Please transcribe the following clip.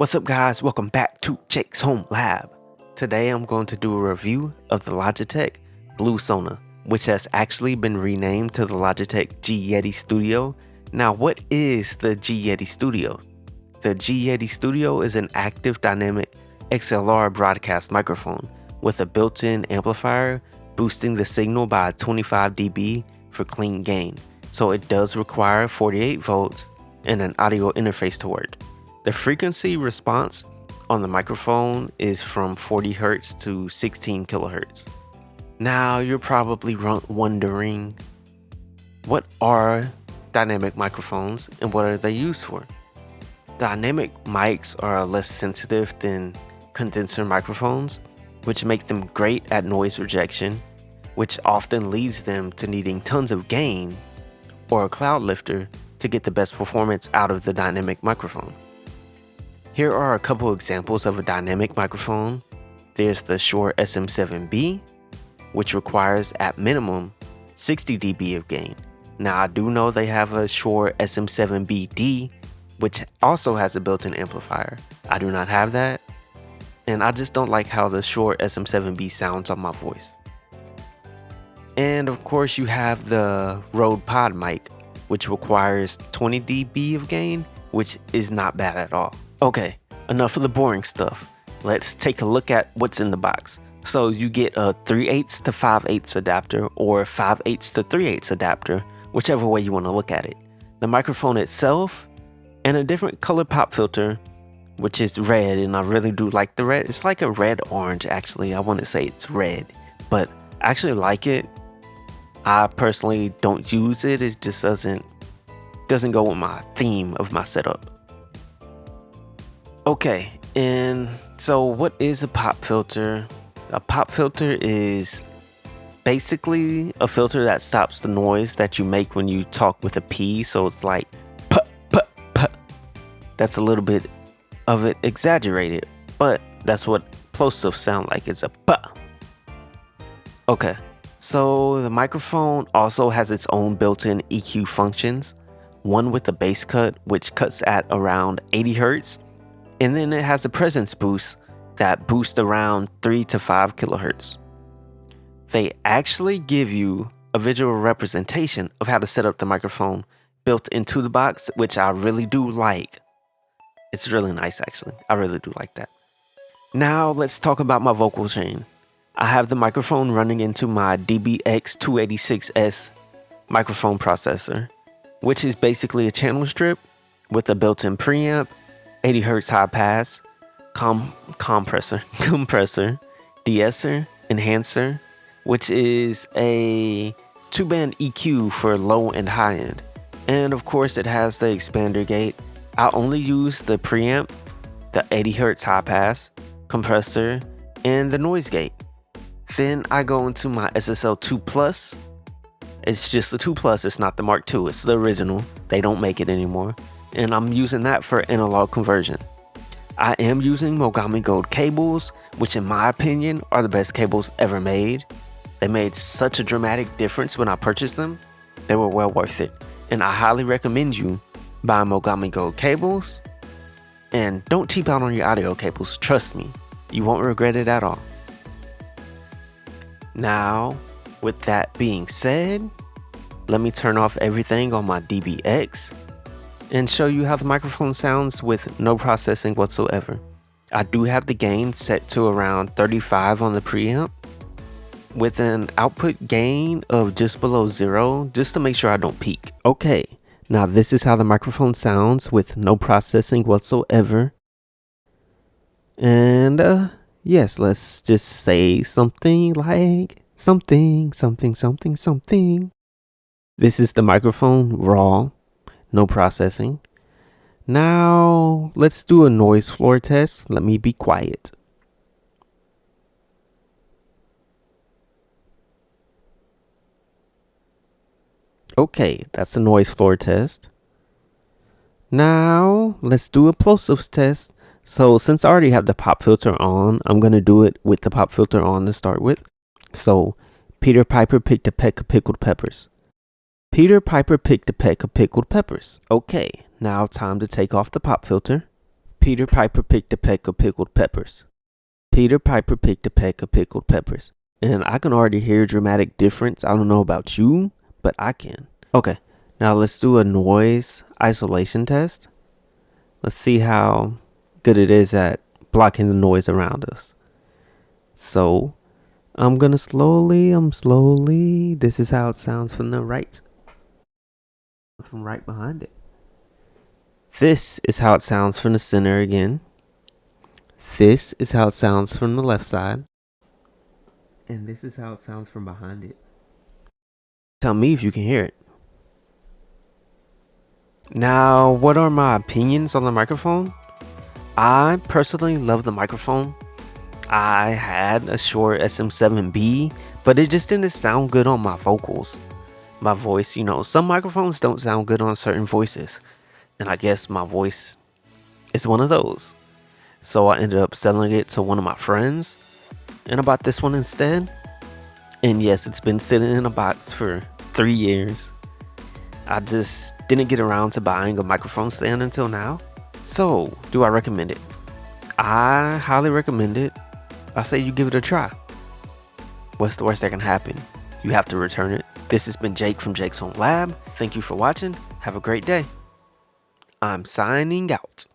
What's up guys, welcome back to Jake's Home Lab. Today I'm going to do a review of the Logitech Blue Sona, which has actually been renamed to the Logitech G Yeti Studio. Now what is the G Yeti Studio? The G Yeti Studio is an active dynamic XLR broadcast microphone with a built-in amplifier boosting the signal by 25 dB for clean gain. So it does require 48 volts and an audio interface to work. The frequency response on the microphone is from 40 Hz to 16 kHz. Now you're probably wondering, what are dynamic microphones and what are they used for? Dynamic mics are less sensitive than condenser microphones, which make them great at noise rejection, which often leads them to needing tons of gain or a cloud lifter to get the best performance out of the dynamic microphone. Here are a couple examples of a dynamic microphone. There's the Shure SM7B, which requires at minimum 60 dB of gain. Now I do know they have a Shure SM7BD, which also has a built-in amplifier. I do not have that, and I just don't like how the Shure SM7B sounds on my voice. And of course you have the Rode Pod mic, which requires 20 dB of gain, which is not bad at all. Okay, enough of the boring stuff. Let's take a look at what's in the box. So you get a 3/8 to 5/8 adapter or 5/8 to 3/8 adapter, whichever way you want to look at it. The microphone itself and a different color pop filter, which is red, and I really do like the red. It's like a red orange actually. I want to say it's red, but I actually like it. I personally don't use it. It just doesn't go with my theme of my setup. Okay, and so what is a pop filter? A pop filter is basically a filter that stops the noise that you make when you talk with a P. So it's like puh, puh, puh. That's a little bit of it exaggerated, but that's what plosives sound like. It's a puh. Okay, so the microphone also has its own built-in EQ functions. One with the bass cut, which cuts at around 80 Hz. And then it has a presence boost that boosts around 3 to 5 kHz. They actually give you a visual representation of how to set up the microphone built into the box, which I really do like. It's really nice actually. I really do like that. Now let's talk about my vocal chain. I have the microphone running into my DBX286S microphone processor, which is basically a channel strip with a built-in preamp, 80 Hz high pass, compressor, de-esser, enhancer, which is a 2-band EQ for low and high end. And of course it has the expander gate. I only use the preamp, the 80 Hz high pass, compressor, and the noise gate. Then I go into my SSL 2 Plus. It's just the 2 Plus, it's not the Mark II, it's the original. They don't make it anymore. And I'm using that for analog conversion. I am using Mogami Gold cables, which in my opinion are the best cables ever made. They made such a dramatic difference when I purchased them. They were well worth it. And I highly recommend you buy Mogami Gold cables. And don't cheap out on your audio cables, trust me. You won't regret it at all. Now, with that being said, let me turn off everything on my DBX and show you how the microphone sounds with no processing whatsoever. I do have the gain set to around 35 on the preamp with an output gain of just below 0, just to make sure I don't peak. Okay, now this is how the microphone sounds with no processing whatsoever. And yes, let's just say something like something. This is the microphone raw. No processing. Now let's do a noise floor test. Let me be quiet. Okay, that's a noise floor test. Now let's do a plosives test. So since I already have the pop filter on, I'm going to do it with the pop filter on to start with. So Peter Piper picked a peck of pickled peppers. Peter Piper picked a peck of pickled peppers. Okay, now time to take off the pop filter. Peter Piper picked a peck of pickled peppers. Peter Piper picked a peck of pickled peppers. And I can already hear a dramatic difference. I don't know about you, but I can. Okay, now let's do a noise isolation test. Let's see how good it is at blocking the noise around us. So, I'm slowly. This is how it sounds from the right. From right behind it. This is how it sounds from the center again. This is how it sounds from the left side. And this is how it sounds from behind it. Tell me if you can hear it. Now, what are my opinions on the microphone? I personally love the microphone. I had a Shure SM7B, but it just didn't sound good on my vocals. My voice, some microphones don't sound good on certain voices. And I guess my voice is one of those. So I ended up selling it to one of my friends. And I bought this one instead. And yes, it's been sitting in a box for 3 years. I just didn't get around to buying a microphone stand until now. So, do I recommend it? I highly recommend it. I say you give it a try. What's the worst that can happen? You have to return it. This has been Jake from Jake's Home Lab. Thank you for watching. Have a great day. I'm signing out.